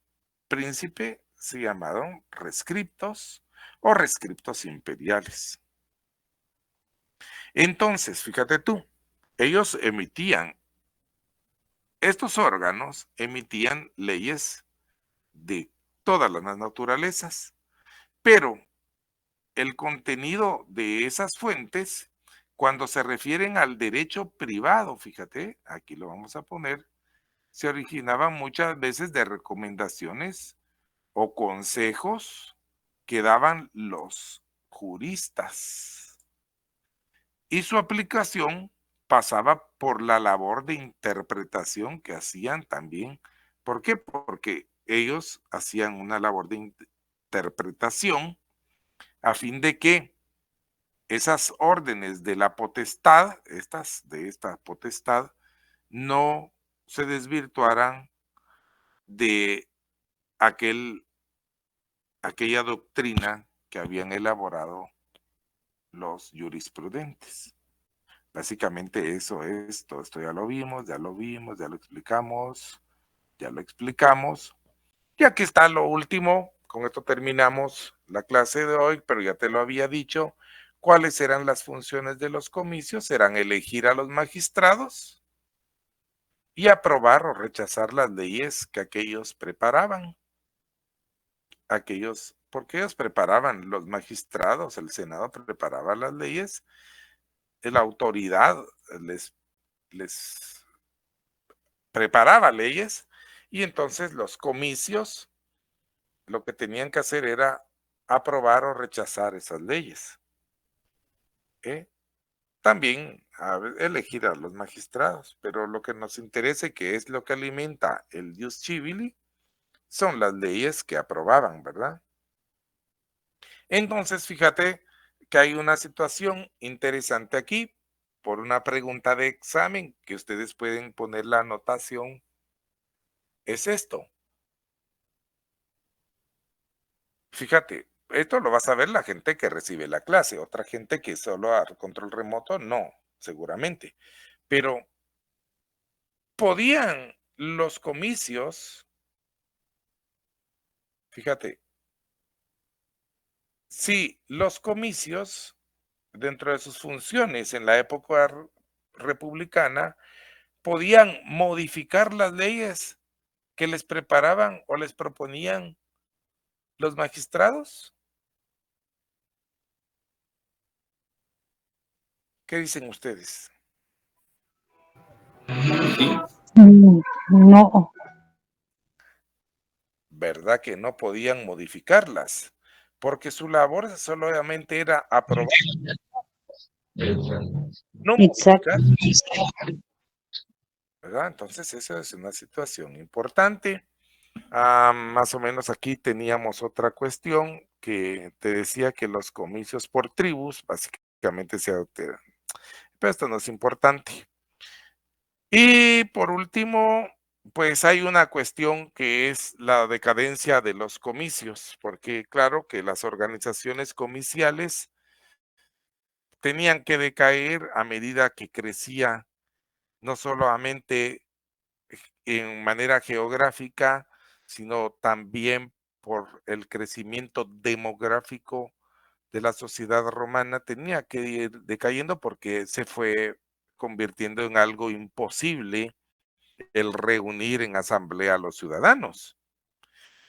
príncipe se llamaron rescriptos o rescriptos imperiales. Entonces, fíjate tú, ellos estos órganos emitían leyes de todas las naturalezas, pero el contenido de esas fuentes, cuando se refieren al derecho privado, fíjate, aquí lo vamos a poner, se originaban muchas veces de recomendaciones o consejos que daban los juristas. Y su aplicación pasaba por la labor de interpretación que hacían también. ¿Por qué? Porque ellos hacían una labor de interpretación a fin de que esas órdenes de la potestad, de esta potestad, no se desvirtuaran de aquella doctrina que habían elaborado los jurisprudentes. Básicamente eso es, todo esto ya lo vimos, ya lo explicamos, ya lo explicamos. Y aquí está lo último, con esto terminamos la clase de hoy, pero ya te lo había dicho, ¿cuáles eran las funciones de los comicios? Eran elegir a los magistrados y aprobar o rechazar las leyes que aquellos preparaban. Porque ellos preparaban, los magistrados, el Senado preparaba las leyes, la autoridad les preparaba leyes y entonces los comicios lo que tenían que hacer era aprobar o rechazar esas leyes. También elegir a los magistrados, pero lo que nos interesa y que es lo que alimenta el Ius Civili son las leyes que aprobaban, ¿verdad? Entonces, fíjate que hay una situación interesante aquí por una pregunta de examen que ustedes pueden poner la anotación. Es esto. Fíjate, esto lo vas a ver la gente que recibe la clase, otra gente que solo a control remoto, no, seguramente. Pero, ¿podían los comicios, fíjate, si los comicios, dentro de sus funciones en la época republicana, podían modificar las leyes que les preparaban o les proponían los magistrados? ¿Qué dicen ustedes? Sí. No, ¿Verdad que no podían modificarlas? Porque su labor solamente era aprobar, no exacto. modificar, ¿verdad? Entonces, esa es una situación importante. Más o menos aquí teníamos otra cuestión que te decía que los comicios por tribus, básicamente se alteran. Pero esto no es importante. Y por último, pues hay una cuestión que es la decadencia de los comicios, porque claro que las organizaciones comiciales tenían que decaer a medida que crecía no solamente en manera geográfica, sino también por el crecimiento demográfico de la sociedad romana, tenía que ir decayendo porque se fue convirtiendo en algo imposible el reunir en asamblea a los ciudadanos.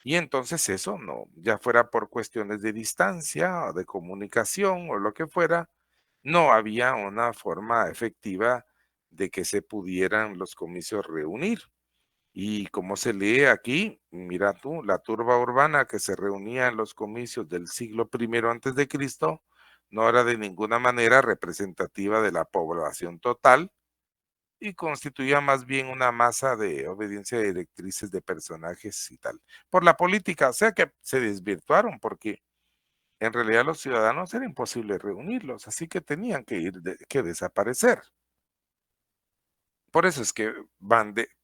Y entonces eso no, ya fuera por cuestiones de distancia o de comunicación o lo que fuera, no había una forma efectiva de que se pudieran los comicios reunir. Y como se lee aquí, mira tú, la turba urbana que se reunía en los comicios del siglo I antes de Cristo no era de ninguna manera representativa de la población total y constituía más bien una masa de obediencia de directrices de personajes y tal. Por la política, o sea que se desvirtuaron porque en realidad los ciudadanos era imposible reunirlos, así que tenían que que desaparecer. Por eso es que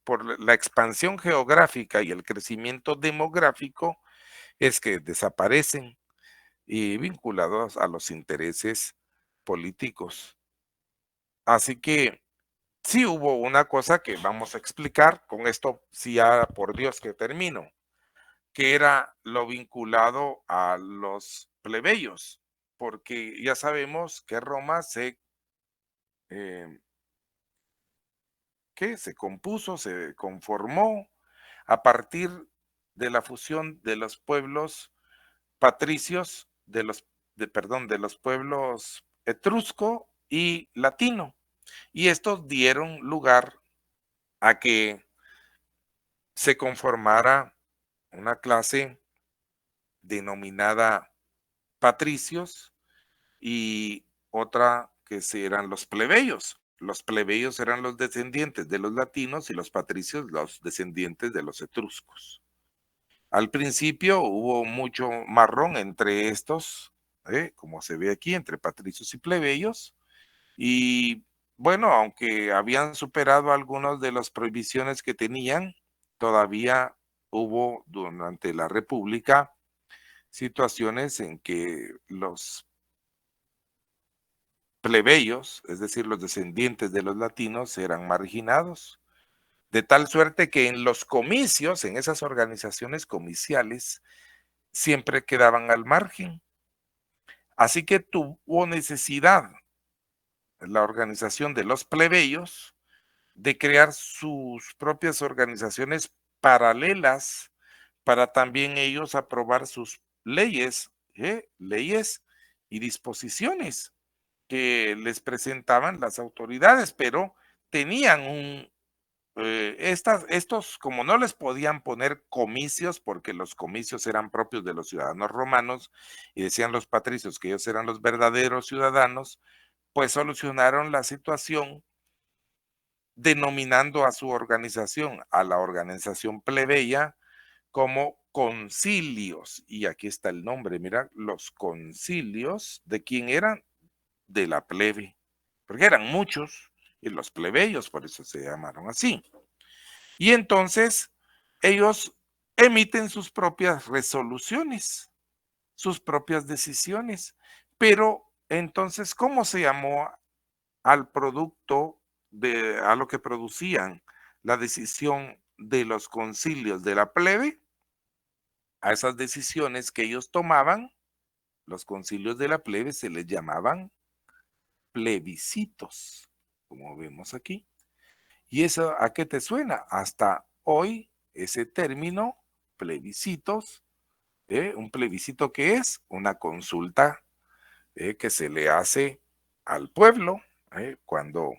por la expansión geográfica y el crecimiento demográfico, es que desaparecen y vinculados a los intereses políticos. Así que sí hubo una cosa que vamos a explicar, con esto sí ya por Dios que termino, que era lo vinculado a los plebeyos, porque ya sabemos que Roma eh, se compuso, se conformó a partir de la fusión de los pueblos patricios, de los pueblos etrusco y latino. Y estos dieron lugar a que se conformara una clase denominada patricios y otra que eran los plebeyos. Los plebeyos eran los descendientes de los latinos y los patricios los descendientes de los etruscos. Al principio hubo mucho marrón entre estos, como se ve aquí, entre patricios y plebeyos. Y bueno, aunque habían superado algunas de las prohibiciones que tenían, todavía hubo durante la República situaciones en que los plebeyos, es decir, los descendientes de los latinos, eran marginados, de tal suerte que en los comicios, en esas organizaciones comiciales, siempre quedaban al margen. Así que tuvo necesidad la organización de los plebeyos de crear sus propias organizaciones paralelas para también ellos aprobar sus leyes, leyes y disposiciones que les presentaban las autoridades, pero tenían estos, como no les podían poner comicios, porque los comicios eran propios de los ciudadanos romanos, y decían los patricios que ellos eran los verdaderos ciudadanos, pues solucionaron la situación denominando a su organización, a la organización plebeya, como concilios. Y aquí está el nombre, mira, los concilios, ¿de quién eran? De la plebe, porque eran muchos, y los plebeyos, por eso se llamaron así. Y entonces ellos emiten sus propias resoluciones, sus propias decisiones. Pero entonces, ¿cómo se llamó al producto a lo que producían la decisión de los concilios de la plebe? A esas decisiones que ellos tomaban, los concilios de la plebe se les llamaban plebiscitos, como vemos aquí. ¿Y eso a qué te suena? Hasta hoy ese término, plebiscitos, un plebiscito que es una consulta que se le hace al pueblo cuando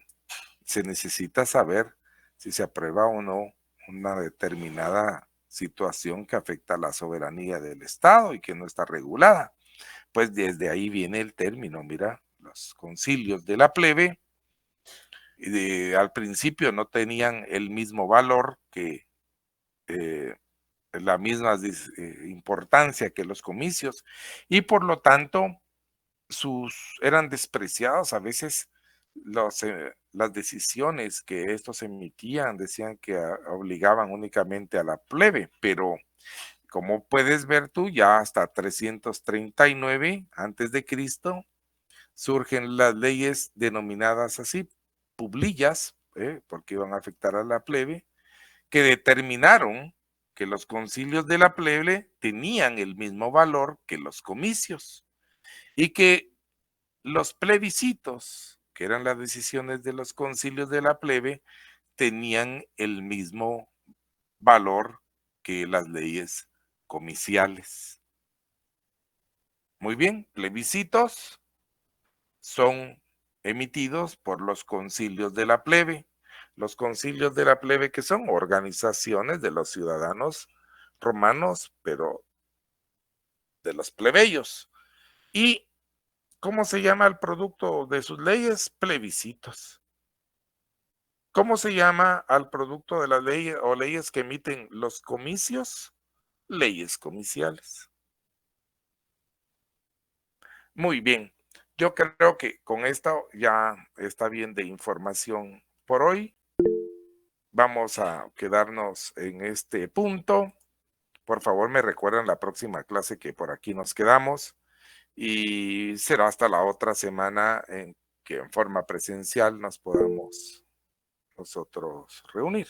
se necesita saber si se aprueba o no una determinada situación que afecta a la soberanía del Estado y que no está regulada. Pues desde ahí viene el término, mira, los concilios de la plebe, al principio no tenían el mismo valor que la misma importancia que los comicios y por lo tanto eran despreciados a veces las decisiones que estos emitían, decían que obligaban únicamente a la plebe, pero como puedes ver tú, ya hasta 339 antes de Cristo surgen las leyes denominadas así, publillas, porque iban a afectar a la plebe, que determinaron que los concilios de la plebe tenían el mismo valor que los comicios y que los plebiscitos, que eran las decisiones de los concilios de la plebe, tenían el mismo valor que las leyes comiciales. Muy bien, plebiscitos son emitidos por los concilios de la plebe. Los concilios de la plebe, que son organizaciones de los ciudadanos romanos, pero de los plebeyos. ¿Y cómo se llama el producto de sus leyes? Plebiscitos. ¿Cómo se llama al producto de las leyes o leyes que emiten los comicios? Leyes comiciales. Muy bien. Yo creo que con esto ya está bien de información por hoy. Vamos a quedarnos en este punto. Por favor, me recuerdan la próxima clase que por aquí nos quedamos y será hasta la otra semana en que en forma presencial nos podamos nosotros reunir.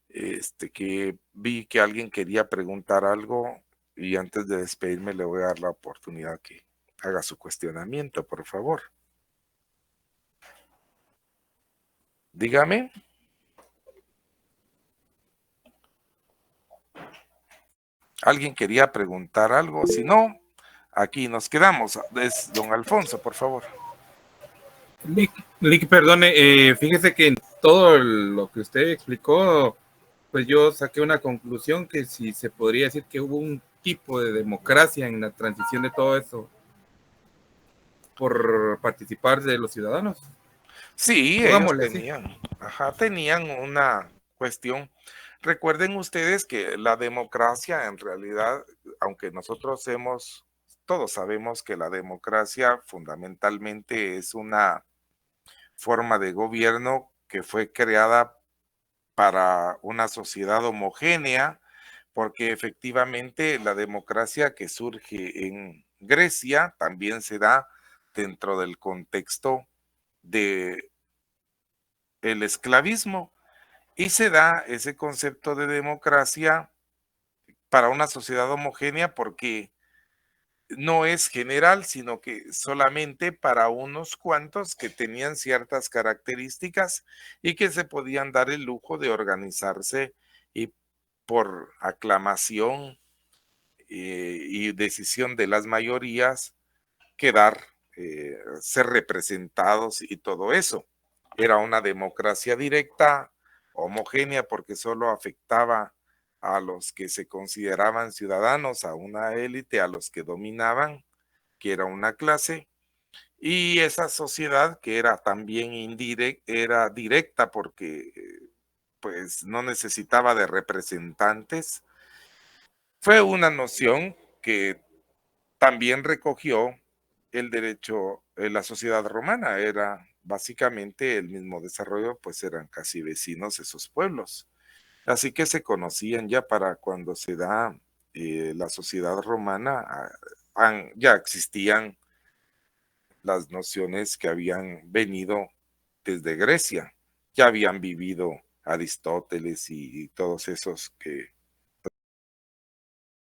Que vi que alguien quería preguntar algo y antes de despedirme le voy a dar la oportunidad que haga su cuestionamiento, por favor. Dígame. ¿Alguien quería preguntar algo? Si no, aquí nos quedamos. Es don Alfonso, por favor. Lick, perdone, fíjese que en todo lo que usted explicó, pues yo saqué una conclusión que si se podría decir que hubo un tipo de democracia en la transición de todo eso por participar de los ciudadanos. Sí, ellos Pongámosle así. tenían una cuestión. Recuerden ustedes que la democracia en realidad, aunque todos sabemos que la democracia fundamentalmente es una forma de gobierno que fue creada para una sociedad homogénea, porque efectivamente la democracia que surge en Grecia también se da dentro del contexto de el esclavismo y se da ese concepto de democracia para una sociedad homogénea porque no es general, sino que solamente para unos cuantos que tenían ciertas características y que se podían dar el lujo de organizarse y por aclamación y decisión de las mayorías ser representados y todo eso. Era una democracia directa, homogénea, porque solo afectaba a los que se consideraban ciudadanos, a una élite, a los que dominaban, que era una clase, y esa sociedad que era también era directa porque pues no necesitaba de representantes, fue una noción que también recogió el derecho, la sociedad romana, era básicamente el mismo desarrollo, pues eran casi vecinos esos pueblos. Así que se conocían ya para cuando se da la sociedad romana, ya existían las nociones que habían venido desde Grecia, ya habían vivido Aristóteles y todos esos que